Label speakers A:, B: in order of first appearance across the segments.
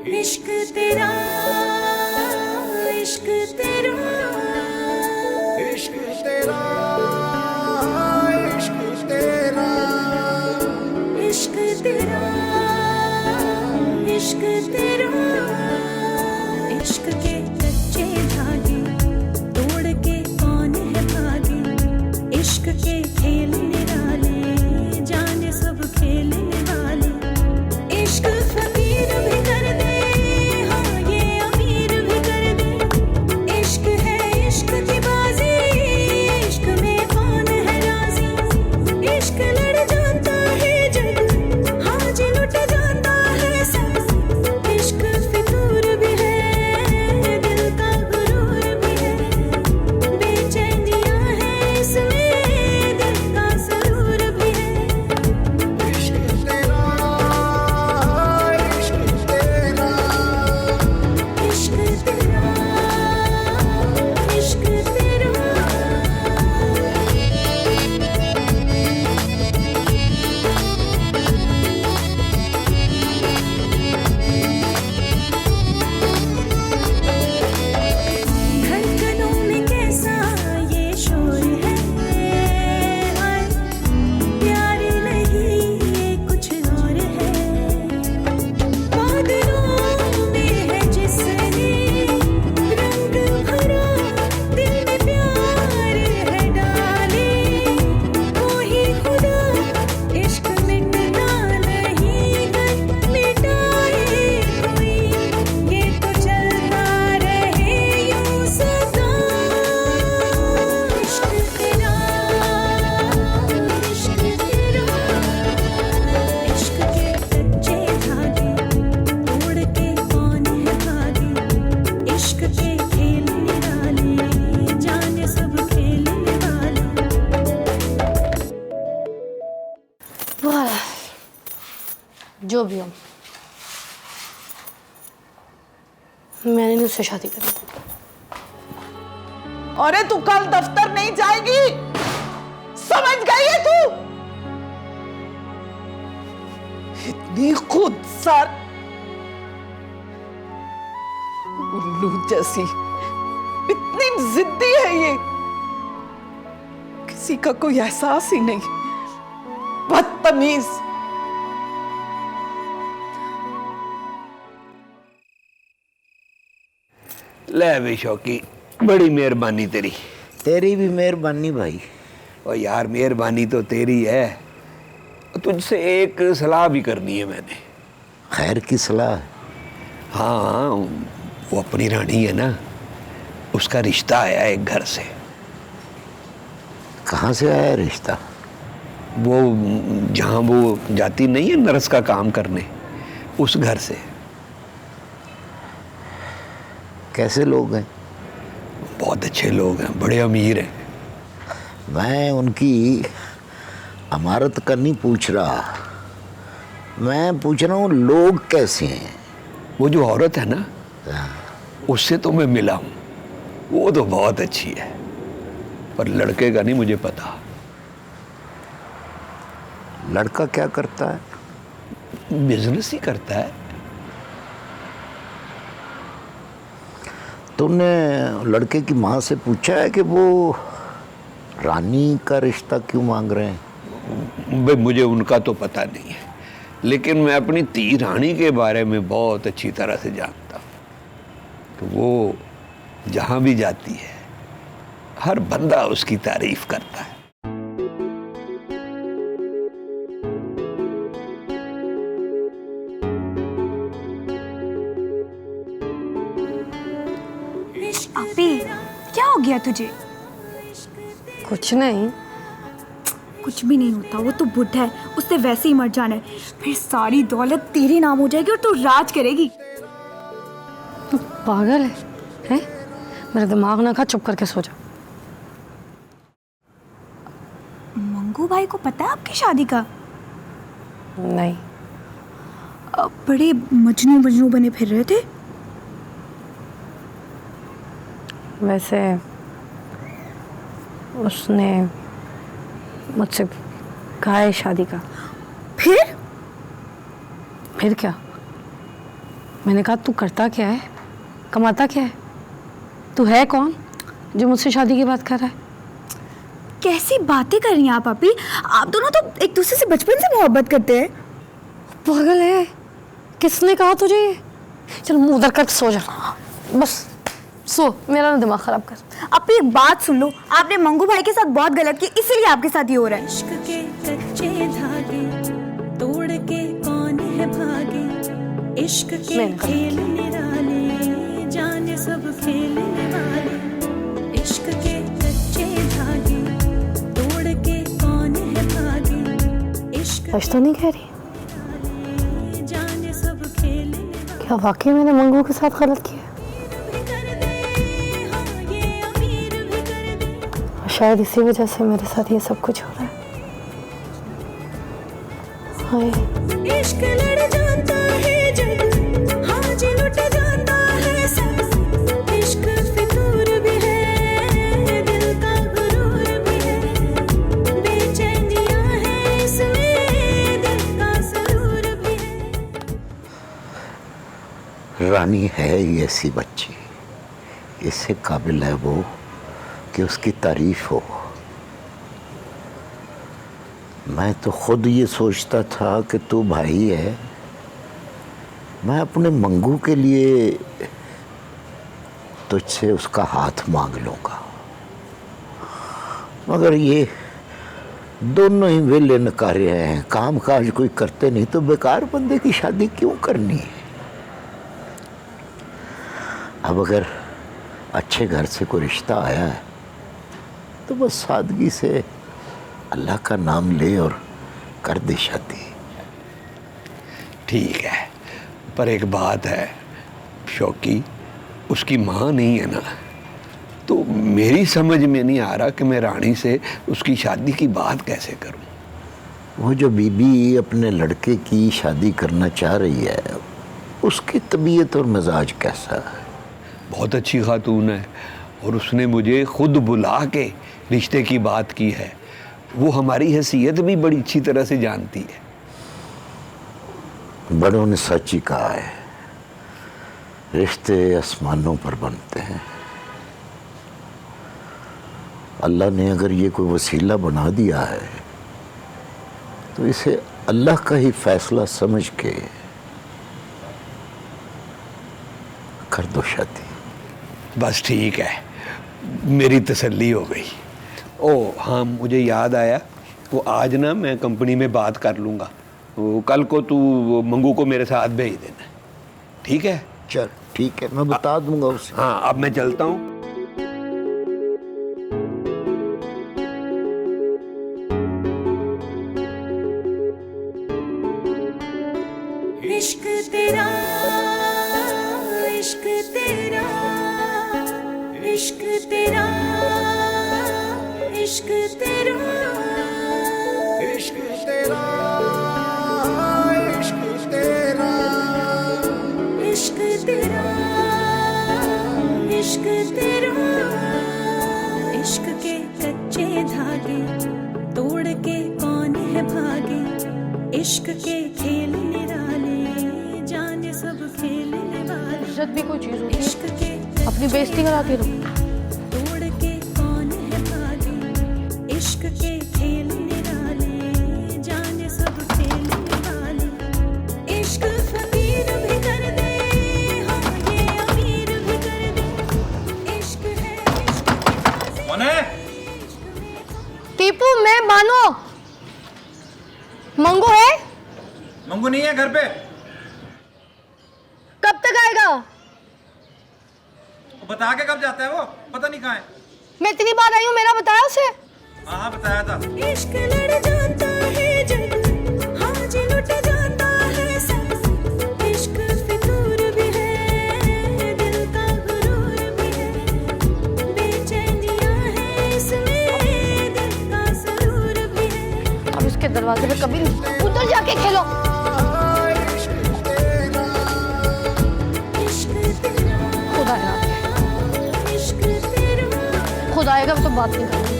A: इश्क तेरा इश्क तेरा
B: इश्क तेरा इश्क तेरा
A: इश्क तेरा इश्क तेरा इश्क के कच्चे धागे तोड़ के कौन है भागे इश्क के खेल निराले जाने सब खेलने वाले इश्क फकीर भी कर दे हाँ ये अमीर भी कर दे इश्क है इश्क की बाजी इश्क में कौन है राजी इश्क लड़ जाता है जब हाँ जी लुट जाता है सब इश्क फितूर भी है दिल का गुरूर भी है बेचैनियां है इसमें दिल का सुरूर भी है
B: इश्क तेरा इश्क तेरा
A: इश्क तेरा इश्क तेरा धड़कनों में कैसा ये शोर है हाय प्यार नहीं ये कुछ और है बादलों में है जिसने रंग भरा दिल में प्यार है डाले कोई खुदा इश्क मिटना नहीं कर मिटाए कोई ये तो चलता रहे यूं सदा इश्क तेरा इश्क तेरा इश्क के कच्चे धागे तोड़ के कौन है भागे इश्क के खेल निराले जाने सब खेलने वाले
C: वाह, जो भी हो मैंने नहीं उससे शादी करी।
D: अरे तू कल दफ्तर नहीं जाएगी, समझ गई है तू? इतनी खुदसर उल्लू जैसी, इतनी जिद्दी है ये, किसी का कोई एहसास ही नहीं, बदतमीज।
E: ले भी शौकी, बड़ी मेहरबानी तेरी।
F: तेरी भी मेहरबानी भाई।
E: और यार मेहरबानी तो तेरी है, तुझसे एक सलाह भी करनी है मैंने।
F: खैर की सलाह।
E: हाँ, वो अपनी रानी है ना, उसका रिश्ता आया एक घर से।
F: कहाँ से आया रिश्ता?
E: वो जहाँ वो जाती नहीं है नर्स का काम करने, उस घर से।
F: कैसे लोग हैं?
E: बहुत अच्छे लोग हैं, बड़े अमीर हैं।
F: मैं उनकी अमारत का नहीं पूछ रहा, मैं पूछ रहा हूँ लोग कैसे हैं।
E: वो जो औरत है ना, उससे तो मैं मिला हूँ, वो तो बहुत अच्छी है, पर लड़के का नहीं मुझे पता।
F: लड़का क्या करता है?
E: बिजनेस ही करता है।
F: तुमने लड़के की माँ से पूछा है कि वो रानी का रिश्ता क्यों मांग रहे हैं?
E: भाई मुझे उनका तो पता नहीं है, लेकिन मैं अपनी ती रानी के बारे में बहुत अच्छी तरह से जानता हूँ कि वो जहाँ भी जाती है हर बंदा उसकी तारीफ करता है।
G: आपी, क्या हो गया तुझे?
C: कुछ नहीं।
G: कुछ भी नहीं होता, वो तो बुढ़ा है, उससे वैसे ही मर जाना है, फिर सारी दौलत तेरे नाम हो जाएगी और तू राज करेगी।
C: तू पागल है, हैं? मेरा दिमाग ना खा, चुप करके सो जा।
G: मंगू भाई को पता है आपकी शादी का?
C: नहीं।
G: बड़े मजनू मजनू बने फिर रहे थे।
C: वैसे उसने मुझसे कहा है शादी का।
G: फिर
C: फिर क्या? मैंने कहा तू करता क्या है, कमाता क्या है, तू है कौन जो मुझसे शादी की बात कर रहा है?
G: कैसी बातें कर रही हैं आप पापी? आप दोनों तो एक दूसरे से बचपन से मोहब्बत करते हैं।
C: पागल है, किसने कहा तुझे ये? चल मुंह उधर कर सो जा, बस सो, मेरा ना दिमाग खराब कर।
G: आप एक बात सुन लो, आपने मंगू भाई के साथ बहुत गलत किया, इसीलिए आपके साथ ये हो रहा है।
A: इश्क के कच्चे धागे तोड़ के कौन है भागे, इश्क के
C: मैंने गलत
A: खेल निराले जाने सब खेलने वाले, इश्क के कच्चे धागे तोड़ के कौन है भागे, इश्क
C: सच तो नहीं कह रही?
A: जाने सब खेलने वाले।
C: क्या वाकई मैंने मंगू के साथ गलत किया?
A: भी कर दे, हाँ ये अमीर भी कर दे।
C: और शायद इसी वजह से मेरे साथ ये सब कुछ हो रहा है। हाय,
A: इश्क लड़ जाता है जब, हाँ जी लुट जाता है सब, इश्क फितूर भी है, दिल का गुरूर भी है, बेचैनियां है इसमें, दिल का सुरूर भी है।
F: रानी है ही ऐसी बच्ची, इससे काबिल है वो कि उसकी तारीफ हो। मैं तो खुद ये सोचता था कि तू भाई है, मैं अपने मंगू के लिए तुझसे उसका हाथ मांग लूंगा, मगर ये दोनों ही वेले नकारे हैं, काम काज कोई करते नहीं, तो बेकार बंदे की शादी क्यों करनी है? अब अगर अच्छे घर से कोई रिश्ता आया है तो बस सादगी से अल्लाह का नाम ले और कर दे शादी।
E: ठीक है, पर एक बात है शौकी, उसकी माँ नहीं है ना, तो मेरी समझ में नहीं आ रहा कि मैं रानी से उसकी शादी की बात कैसे करूं।
F: वो जो बीबी अपने लड़के की शादी करना चाह रही है, उसकी तबीयत और मिजाज कैसा है?
E: बहुत अच्छी खातून है, और उसने मुझे खुद बुला के रिश्ते की बात की है। वो हमारी हैसियत भी बड़ी अच्छी तरह से जानती है।
F: बड़ों ने सच ही कहा है, रिश्ते आसमानों पर बनते हैं। अल्लाह ने अगर ये कोई वसीला बना दिया है तो इसे अल्लाह का ही फैसला समझ के कर दो शादी।
E: बस ठीक है, मेरी तसल्ली हो गई। ओ हाँ, मुझे याद आया, वो आज ना मैं कंपनी में बात कर लूँगा, वो कल को तू मंगू को मेरे साथ भेज देना, ठीक है?
F: चल ठीक है, मैं बता दूंगा उसे।
E: हाँ, अब मैं चलता हूँ।
A: इश्क तेरा, इश्क तेरा, इश्क तेरा, इश्क तेरा,
B: इश्क तेरा, इश्क तेरा,
A: इश्क तेरा, इश्क तेरा, इश्क के कच्चे धागे तोड़ के कौन है भागे, इश्क के खेल निराले जाने सब खेलने वाले,
C: इज्जत भी कोई चीज होती है,
A: इश्क के
C: अपनी बेइज्जती कराती रहो।
A: तोड़ के कौन है भागे, इश्क के खेल निराले जाने सब खेलने वाले, इश्क फकीर भी कर दे, हाँ ये अमीर भी कर दे, इश्क है इश्क की बाजी।
C: टीपू, मैं मानो, मंगू है?
H: मंगू नहीं है घर पे।
C: कब तक आएगा?
H: वो बता के कब जाता है वो, पता नहीं कहाँ है।
C: मैं इतनी बार आई हूँ, मेरा बताया उसे?
H: हाँ हाँ बताया था।
A: इश्क लड़ जाता है जब, हाँ जी लुट जाता है सब, इश्क फितूर भी है, दिल का गुरूर भी है, बेचैनियां है इसमें, दिल का सुरूर भी है।
C: अब इसके दरवाजे पे कभी नहीं, उधर जाके खेलो।
A: इश्क तेरा,
C: खुद आएगा,
A: इश्क तेरा,
C: खुद आएगा तो बात नहीं करेंगे।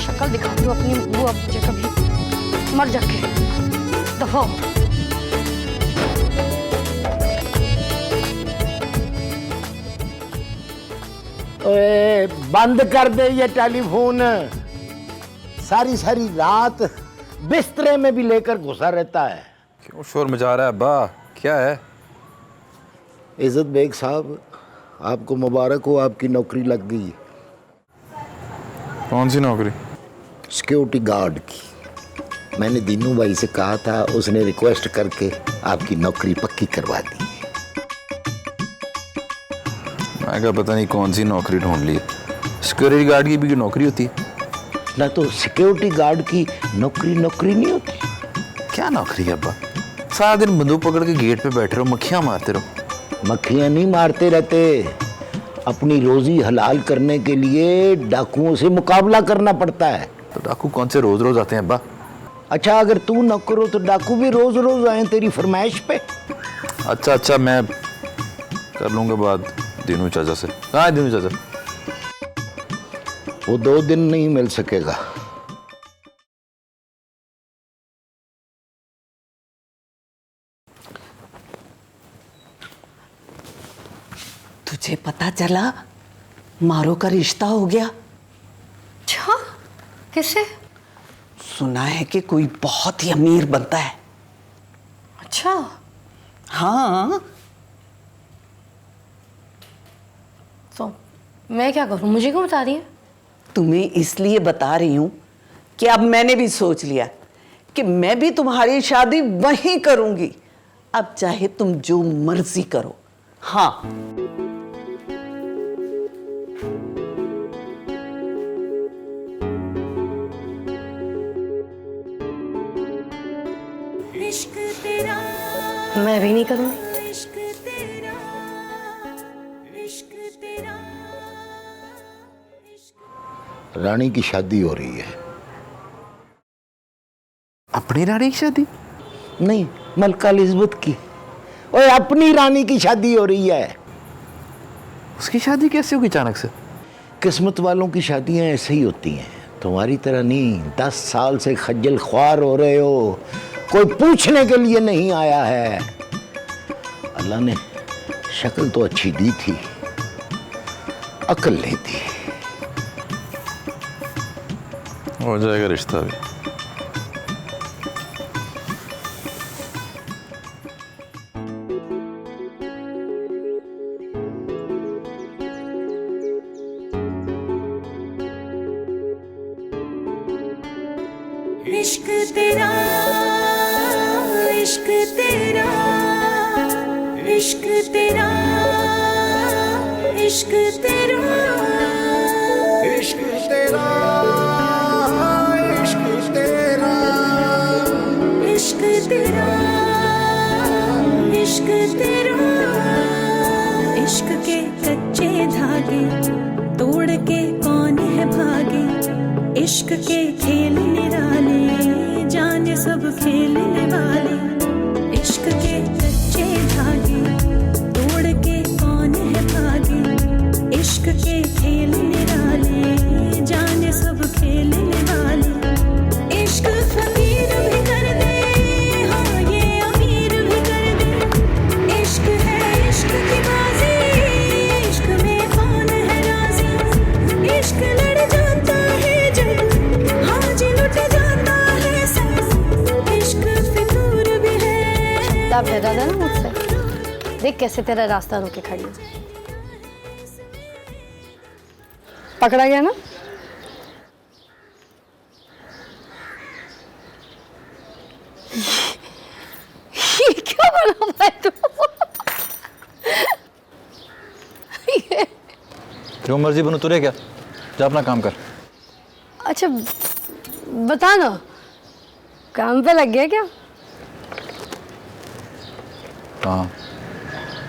C: शक्ल दिखाती हूँ अपनी, वो अब मुझे कभी मर जाके दफा रखो।
F: ओए बंद कर दे ये टेलीफोन। सारी सारी रात बिस्तरे में भी लेकर घुसा रहता है।
I: क्यों शोर मचा रहा है अब्बा, क्या है?
F: इज्जत बेग साहब, आपको मुबारक हो, आपकी नौकरी लग गई।
I: कौन सी नौकरी?
F: सिक्योरिटी गार्ड की। मैंने दीनू भाई से कहा था, उसने रिक्वेस्ट करके आपकी नौकरी पक्की करवा दी।
I: मैं क्या पता नहीं कौन सी नौकरी ढूंढ ली। सिक्योरिटी गार्ड की भी नौकरी होती है
F: ना? तो सिक्योरिटी गार्ड की नौकरी नहीं होती?
I: क्या नौकरी है अब्बा? सारा दिन बंदूक पकड़ के गेट पे बैठे रहो, मक्खियां मारते रहो।
F: मक्खियां नहीं मारते रहते, अपनी रोजी हलाल करने के लिए डाकुओं से मुकाबला करना पड़ता है।
I: तो डाकू कौन से रोज रोज आते हैं अब्बा?
F: अच्छा, अगर तू नौकर हो तो डाकू भी रोज रोज आए तेरी फरमाइश पे?
I: अच्छा, मैं कर लूंगा बात दीनू चाचा से। कहाँ है दीनू चाचा?
F: वो 2 दिन नहीं मिल सकेगा।
D: तुझे पता चला मारो का रिश्ता हो गया?
C: अच्छा, किससे?
D: सुना है कि कोई बहुत ही अमीर बनता है।
C: अच्छा,
D: हाँ।
C: तो मैं क्या करूं? मुझे क्यों बता रही है?
D: तुम्हें इसलिए बता रही हूं कि अब मैंने भी सोच लिया कि मैं भी तुम्हारी शादी वहीं करूंगी। अब चाहे तुम जो मर्जी करो। हाँ,
A: इश्क तेरा,
C: मैं भी नहीं करूंगी।
A: इश्क तेरा, इश्क तेरा,
F: रानी की शादी हो रही है।
I: अपनी रानी की शादी?
F: नहीं, मलका एलिजबेथ की। ओए, अपनी रानी की शादी हो रही है।
I: उसकी शादी कैसे होगी अचानक से?
F: किस्मत वालों की शादियां ऐसे ही होती हैं, तुम्हारी तरह नहीं। 10 साल से खज्जल ख्वार हो रहे हो, कोई पूछने के लिए नहीं आया है। अल्लाह ने शक्ल तो अच्छी दी थी, अकल नहीं दी।
I: हो जाएगा रिश्ता भी।
A: इश्क तेरा, इश्क तेरा, इश्क तेरा, इश्क तेरा,
B: इश्क तेरा, इश्क तेरा,
A: इश्क तेरा, इश्क तेरा, इश्क के कच्चे धागे तोड़ के कौन है भागे। इश्क के खेल निराले, जाने सब खेलने वाले। इश्क के कच्चे धागे तोड़ के कौन है भागे। इश्क के खेल निराले, जाने सब खेलने वाले। इश्क फकीर भी कर दे, हाँ ये अमीर भी कर दे। इश्क है इश्क की बाजी, इश्क में कौन है राजी। इश्क लड़ जाता है जब, हाँ जी लुट जाता है सब। इश्क फितूर भी है।
C: तब डरा था ना मुझसे? देख कैसे तेरा रास्ता रोके खड़ी है। पकड़ा गया ना? ये क्या बना भाई तू?
I: जो मर्जी बनू, तुरे क्या? जा अपना काम कर।
C: अच्छा बता ना, काम पे लग गया क्या?
I: हाँ,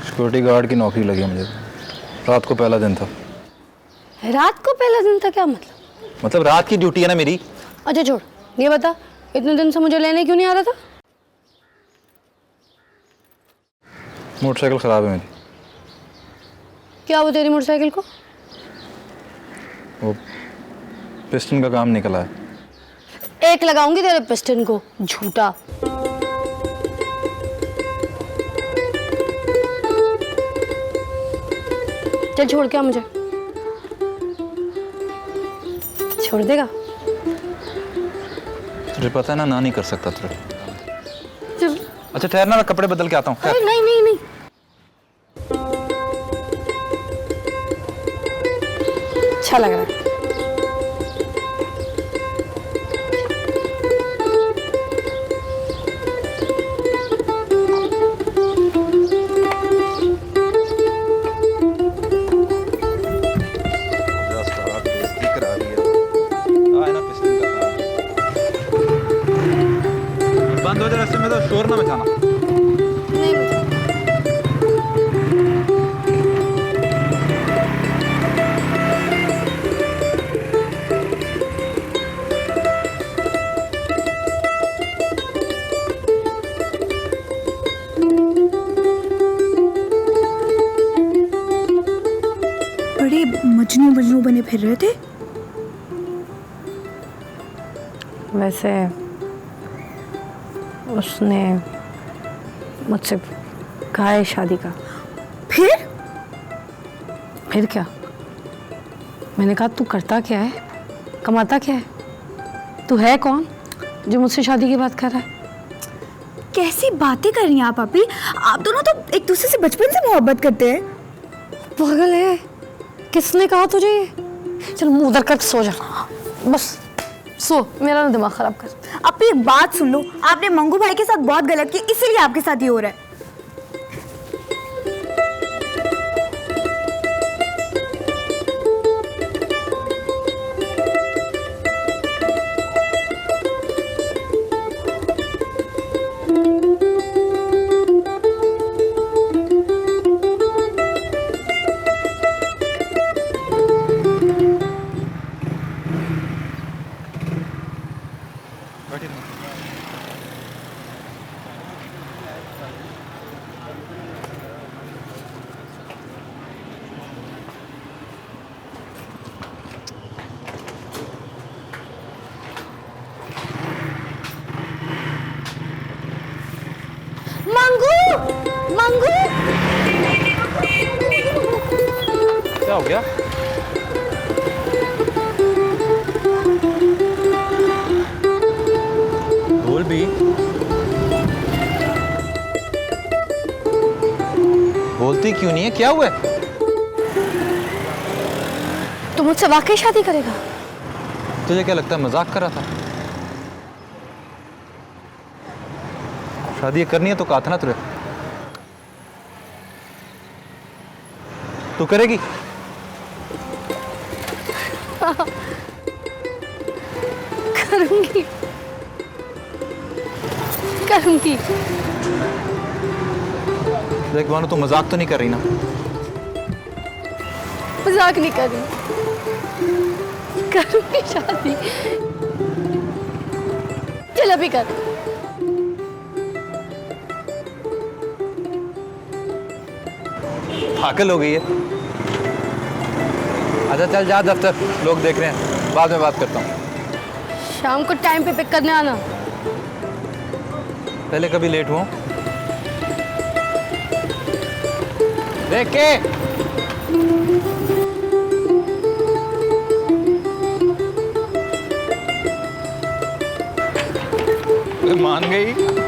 I: सिक्योरिटी गार्ड की नौकरी लगी है मुझे। रात को पहला दिन था।
C: रात को पहला दिन था? क्या मतलब?
I: मतलब रात की ड्यूटी है ना मेरी।
C: अच्छा छोड़, ये बता इतने दिन से मुझे लेने क्यों नहीं आ रहा था?
I: मोटरसाइकिल खराब है मेरी।
C: क्या हुआ तेरी मोटरसाइकिल को?
I: वो पिस्टन का काम निकला है।
C: एक लगाऊंगी तेरे पिस्टन को, झूठा। चल छोड़ के आ मुझे। छोड़ देगा?
I: तुझे पता है ना, नहीं कर सकता तुझे।
C: चल।
I: अच्छा ठहरना, मैं कपड़े बदल के आता हूँ।
C: अरे नहीं नहीं नहीं, अच्छा लग रहा है।
I: बंद हो जाए रास्ते में तो शोर ना मचाना।
C: नहीं मुझे
G: बड़े मजनू मजनू बने फिर रहे थे।
C: वैसे उसने मुझसे कहा है शादी का। फिर क्या? मैंने कहा तू करता क्या है, कमाता क्या है, तू है कौन जो मुझसे शादी की बात कर रहा है?
G: कैसी बातें कर रही हैं आप भाभी? आप दोनों तो एक दूसरे से बचपन से मोहब्बत करते हैं।
C: पागल है, किसने कहा तुझे ये? चल मुंह उधर कर सो जा, बस सो, मेरा ना दिमाग खराब कर।
G: अब एक बात सुन लो, आपने मंगू भाई के साथ बहुत गलत किया, इसीलिए आपके साथ ये हो रहा है।
C: मंगू, मंगू,
I: क्या हो गया? बोल भी। बोलती क्यों नहीं है? क्या हुआ है?
C: तू मुझसे वाकई शादी करेगा?
I: तुझे क्या लगता है मजाक कर रहा था? शादी करनी है तो कहा था ना तुझे। तू करेगी?
C: करूंगी, करूंगी।
I: देख मानो तू मजाक तो नहीं कर रही ना?
C: मजाक नहीं कर रही, करूंगी शादी। चल अभी कर।
I: पागल हो गई है। अच्छा चल जा दफ्तर, लोग देख रहे हैं, बाद में बात करता हूँ।
C: शाम को टाइम पे पिक करने आना।
I: पहले कभी लेट हुआ? देख के मान गई।